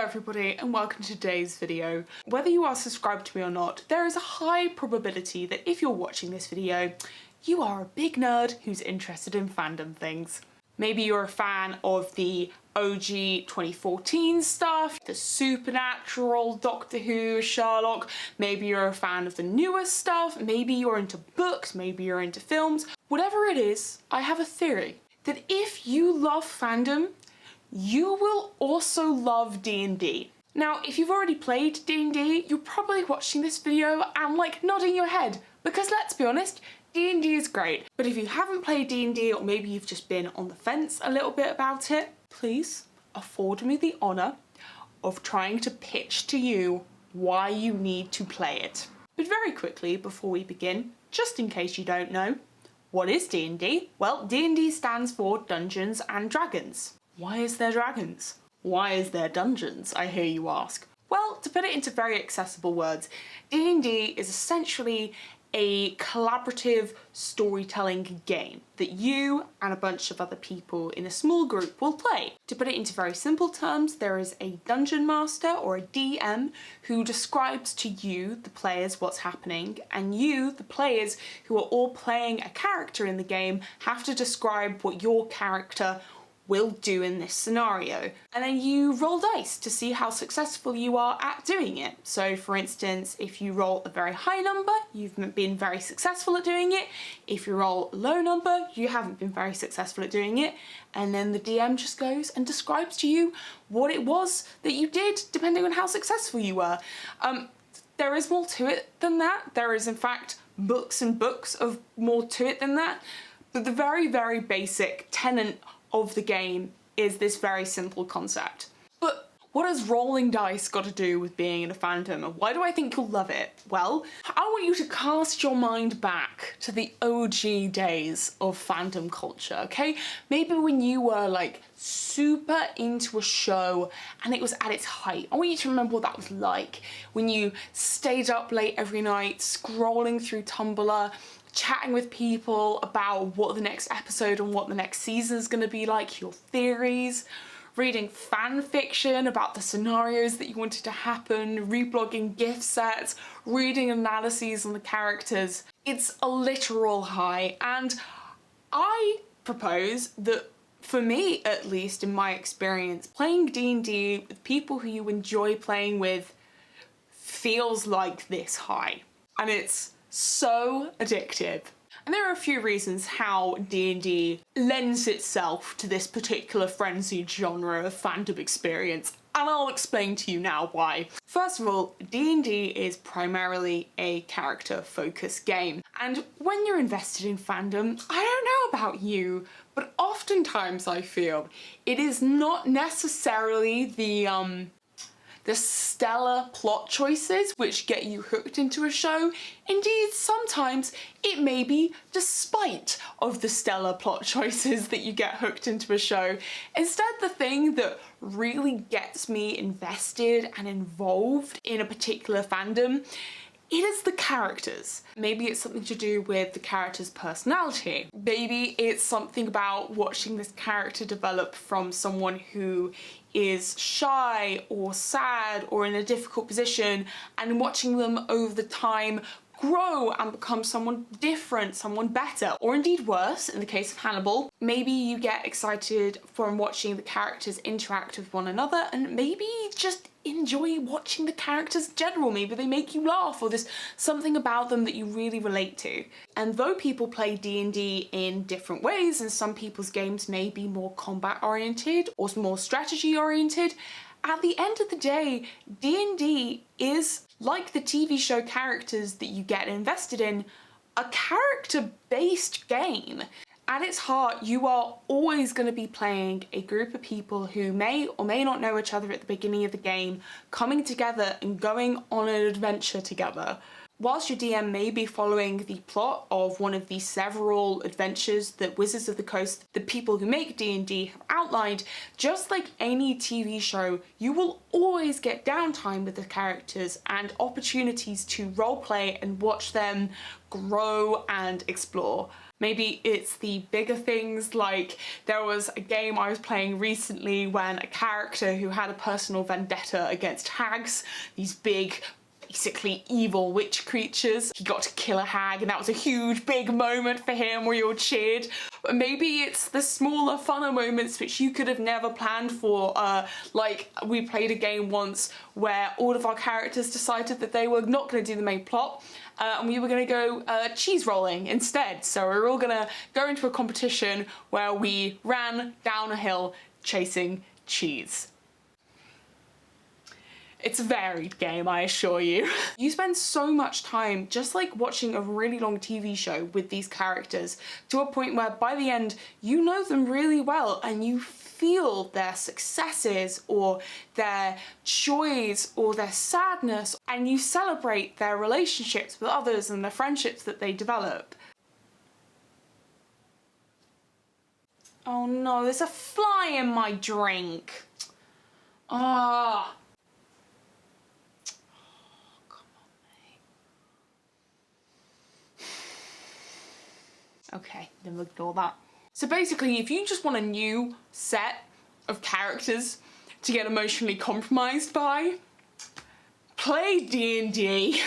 Hello everybody and welcome to today's video. Whether you are subscribed to me or not, there is a high probability that if you're watching this video, you are a big nerd who's interested in fandom things. Maybe you're a fan of the OG 2014 stuff, the Supernatural, Doctor Who, Sherlock. Maybe you're a fan of the newest stuff. Maybe you're into books, maybe you're into films. Whatever it is, I have a theory that if you love fandom, you will also love D&D. Now, if you've already played D&D, you're probably watching this video and like nodding your head, because let's be honest, D&D is great. But if you haven't played D&D, or maybe you've just been on the fence a little bit about it, please afford me the honor of trying to pitch to you why you need to play it. But very quickly, before we begin, just in case you don't know, what is D&D? Well, D&D stands for Dungeons and Dragons. Why is there dragons? Why is there dungeons, I hear you ask? Well, to put it into very accessible words, D&D is essentially a collaborative storytelling game that you and a bunch of other people in a small group will play. To put it into very simple terms, there is a dungeon master or a DM who describes to you, the players, what's happening, and you, the players who are all playing a character in the game, have to describe what your character will do in this scenario. And then you roll dice to see how successful you are at doing it. So for instance, if you roll a very high number, you've been very successful at doing it. If you roll a low number, you haven't been very successful at doing it. And then the DM just goes and describes to you what it was that you did, depending on how successful you were. There is more to it than that. There is in fact books and books of more to it than that. But the very, very basic tenet of the game is this very simple concept. But what has rolling dice got to do with being in a fandom, and why do I think you'll love it? Well, I want you to cast your mind back to the OG days of fandom culture, okay? Maybe when you were like super into a show and it was at its height. I want you to remember what that was like. When you stayed up late every night, scrolling through Tumblr, chatting with people about what the next episode and what the next season is going to be like, your theories, reading fan fiction about the scenarios that you wanted to happen, reblogging gift sets, reading analyses on the characters. It's a literal high, and I propose that, for me at least, in my experience, playing D&D with people who you enjoy playing with feels like this high, and it's so addictive. And there are a few reasons how D&D lends itself to this particular frenzied genre of fandom experience, and I'll explain to you now why. First of all, D&D is primarily a character-focused game, and when you're invested in fandom, I don't know about you, but oftentimes I feel it is not necessarily the stellar plot choices which get you hooked into a show. Indeed, sometimes it may be despite of the stellar plot choices that you get hooked into a show. Instead, the thing that really gets me invested and involved in a particular fandom, it is the characters. Maybe it's something to do with the character's personality. Maybe it's something about watching this character develop from someone who is shy or sad or in a difficult position, and watching them over the time grow and become someone different, someone better, or indeed worse in the case of Hannibal. Maybe you get excited from watching the characters interact with one another, and maybe just enjoy watching the characters in general. Maybe they make you laugh, or there's something about them that you really relate to. And though people play D&D in different ways, and some people's games may be more combat oriented or more strategy oriented, at the end of the day, D&D is, like the TV show characters that you get invested in, a character-based game. At its heart, you are always going to be playing a group of people who may or may not know each other at the beginning of the game, coming together and going on an adventure together. Whilst your DM may be following the plot of one of the several adventures that Wizards of the Coast, the people who make D&D, have outlined, just like any TV show, you will always get downtime with the characters and opportunities to roleplay and watch them grow and explore. Maybe it's the bigger things, like there was a game I was playing recently when a character who had a personal vendetta against hags, these big, basically evil witch creatures. He got to kill a hag and that was a huge big moment for him where you all cheered. But maybe it's the smaller, funner moments which you could have never planned for. Like we played a game once where all of our characters decided that they were not going to do the main plot and we were going to go cheese rolling instead. So we were all going to go into a competition where we ran down a hill chasing cheese. It's a varied game, I assure you. You spend so much time just like watching a really long TV show with these characters to a point where by the end you know them really well and you feel their successes or their joys or their sadness, and you celebrate their relationships with others and the friendships that they develop. Oh no, there's a fly in my drink. Ah. Okay, then we'll ignore that. So basically, if you just want a new set of characters to get emotionally compromised by, play D&D.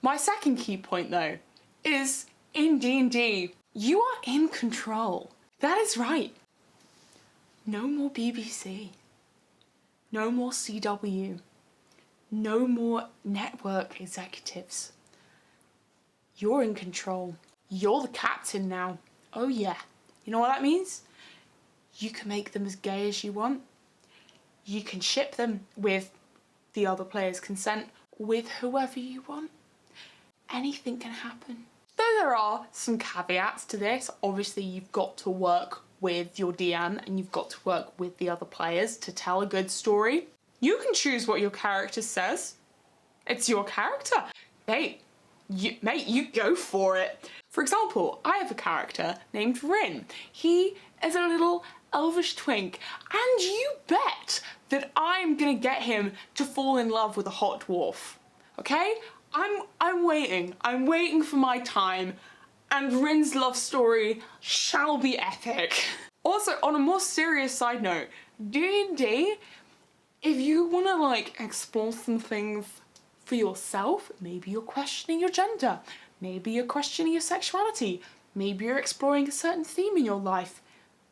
My second key point though is in D&D, you are in control. That is right. No more BBC. No more CW. No more network executives. You're in control. You're the captain now. Oh yeah. You know what that means? You can make them as gay as you want. You can ship them with the other player's consent with whoever you want. Anything can happen. Though there are some caveats to this, obviously you've got to work with your DM and you've got to work with the other players to tell a good story. You can choose what your character says. It's your character. Mate, you go for it. For example, I have a character named Rin. He is a little elvish twink, and you bet that I'm gonna get him to fall in love with a hot dwarf. Okay? I'm waiting for my time, and Rin's love story shall be epic. Also, on a more serious side note, D&D, if you wanna like explore some things for yourself, maybe you're questioning your gender, maybe you're questioning your sexuality, maybe you're exploring a certain theme in your life,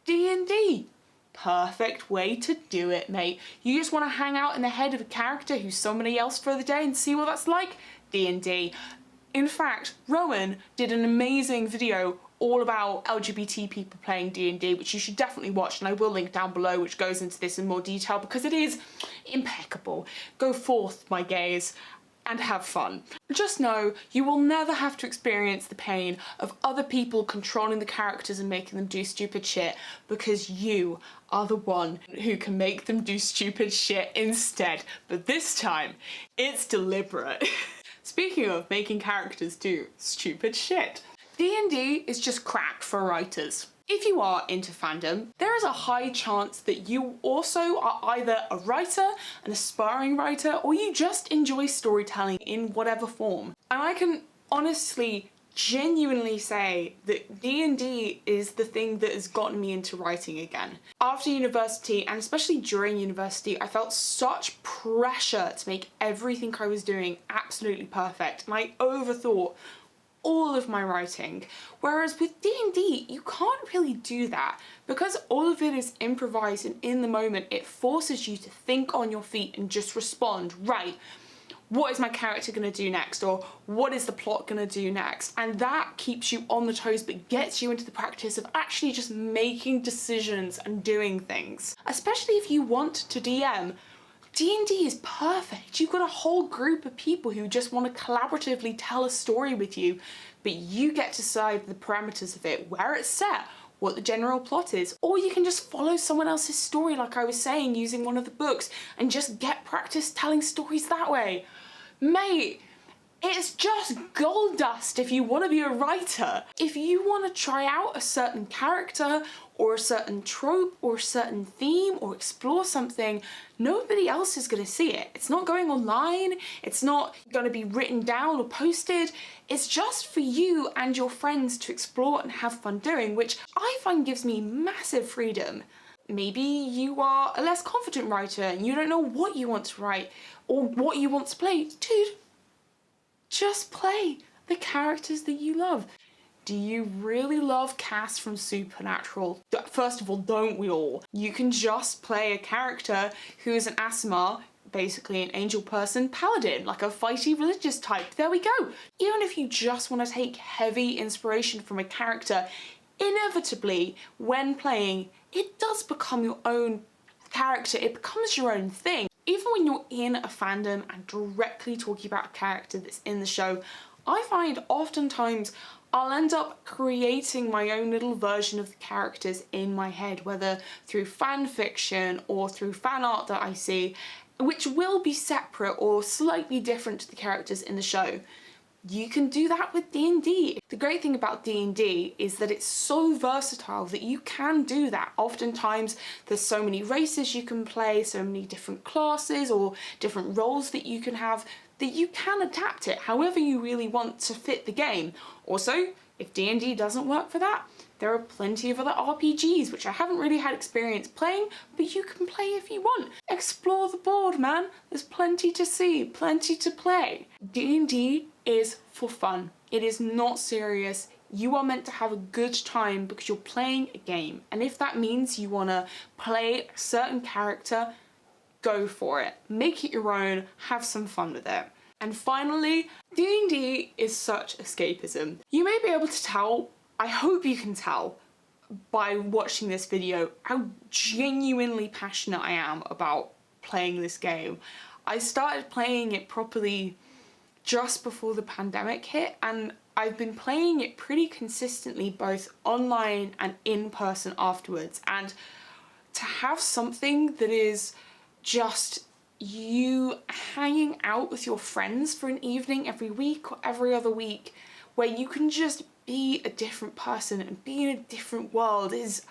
D&D. Perfect way to do it, mate. You just want to hang out in the head of a character who's somebody else for the day and see what that's like? D&D. In fact, Rowan did an amazing video all about LGBT people playing D&D, which you should definitely watch, and I will link down below, which goes into this in more detail because it is impeccable. Go forth, my gays, and have fun. Just know you will never have to experience the pain of other people controlling the characters and making them do stupid shit, because you are the one who can make them do stupid shit instead. But this time, it's deliberate. Speaking of making characters do stupid shit, D&D is just crack for writers. If you are into fandom, there is a high chance that you also are either a writer, an aspiring writer, or you just enjoy storytelling in whatever form. And I can honestly, genuinely say that D&D is the thing that has gotten me into writing again. After university, and especially during university, I felt such pressure to make everything I was doing absolutely perfect, and I overthought all of my writing. Whereas with D&D, you can't really do that. Because all of it is improvised and in the moment, it forces you to think on your feet and just respond, right, what is my character gonna do next? Or what is the plot gonna do next? And that keeps you on the toes but gets you into the practice of actually just making decisions and doing things. Especially if you want to DM, D&D is perfect. You've got a whole group of people who just want to collaboratively tell a story with you, but you get to decide the parameters of it, where it's set, what the general plot is, or you can just follow someone else's story like I was saying using one of the books and just get practice telling stories that way. Mate, It's just gold dust if you want to be a writer. If you want to try out a certain character or a certain trope or a certain theme or explore something, nobody else is going to see it. It's not going online, it's not going to be written down or posted. It's just for you and your friends to explore and have fun doing, which I find gives me massive freedom. Maybe you are a less confident writer and you don't know what you want to write or what you want to play. Dude, just play the characters that you love. Do you really love Cass from Supernatural? First of all, don't we all? You can just play a character who is an Aasimar, basically an angel person paladin, like a fighty religious type. There we go. Even if you just want to take heavy inspiration from a character, inevitably, when playing, it does become your own character. It becomes your own thing. Even when you're in a fandom and directly talking about a character that's in the show, I find oftentimes I'll end up creating my own little version of the characters in my head, whether through fan fiction or through fan art that I see, which will be separate or slightly different to the characters in the show. You can do that with D&D. The great thing about D&D is that it's so versatile that you can do that. Oftentimes there's so many races you can play, so many different classes or different roles that you can have, that you can adapt it however you really want to fit the game. Also, if D&D doesn't work for that, there are plenty of other RPGs which I haven't really had experience playing, but you can play if you want. Explore the board, man. There's plenty to see, plenty to play. D&D is for fun. It is not serious. You are meant to have a good time because you're playing a game. And if that means you want to play a certain character, go for it. Make it your own, have some fun with it. And finally, D&D is such escapism. You may be able to tell, I hope you can tell by watching this video, how genuinely passionate I am about playing this game. I started playing it properly just before the pandemic hit, and I've been playing it pretty consistently both online and in person afterwards. And to have something that is just you hanging out with your friends for an evening every week or every other week, where you can just be a different person and be in a different world, is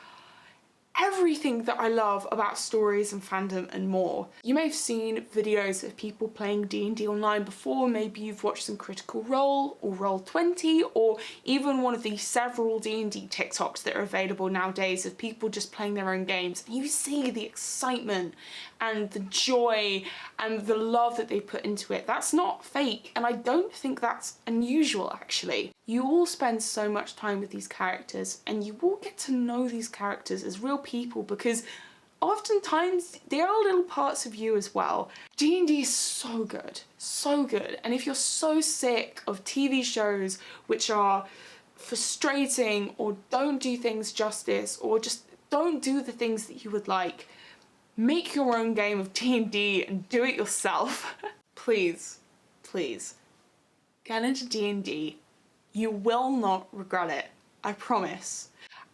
everything that I love about stories and fandom and more. You may have seen videos of people playing D&D online before. Maybe you've watched some Critical Role or Roll20 or even one of the several D&D TikToks that are available nowadays of people just playing their own games. And you see the excitement and the joy and the love that they put into it. That's not fake, and I don't think that's unusual actually. You all spend so much time with these characters and you all get to know these characters as real people because oftentimes they are little parts of you as well. D&D is so good, so good. And if you're so sick of TV shows which are frustrating or don't do things justice or just don't do the things that you would like, make your own game of D&D and do it yourself. Please, please, get into D&D. You will not regret it, I promise.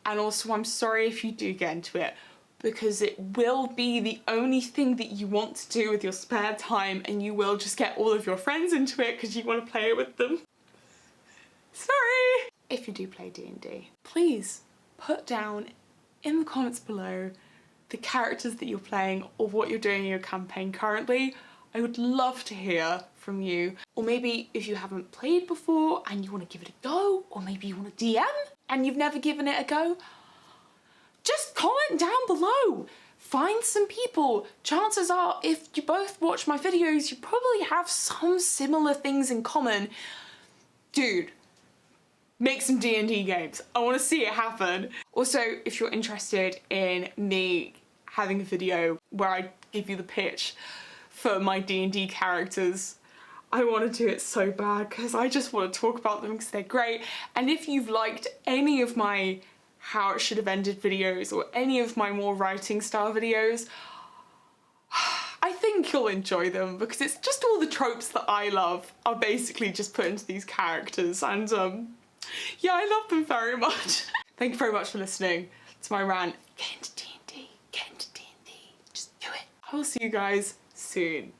And also, I'm sorry if you do get into it, because it will be the only thing that you want to do with your spare time, and you will just get all of your friends into it because you want to play it with them. Sorry! If you do play D&D, please put down in the comments below the characters that you're playing or what you're doing in your campaign currently. I would love to hear from you. Or maybe if you haven't played before and you want to give it a go, or maybe you want to DM and you've never given it a go, just comment down below. Find some people. Chances are, if you both watch my videos, you probably have some similar things in common. Dude, make some D&D games. I want to see it happen. Also, if you're interested in me having a video where I give you the pitch for my D&D characters, I want to do it so bad because I just want to talk about them because they're great. And if you've liked any of my how it should have ended videos or any of my more writing style videos, I think you'll enjoy them because it's just all the tropes that I love are basically just put into these characters, and yeah, I love them very much. Thank you very much for listening to my rant. Get into D&D, get into D&D, just do it. I will see you guys soon.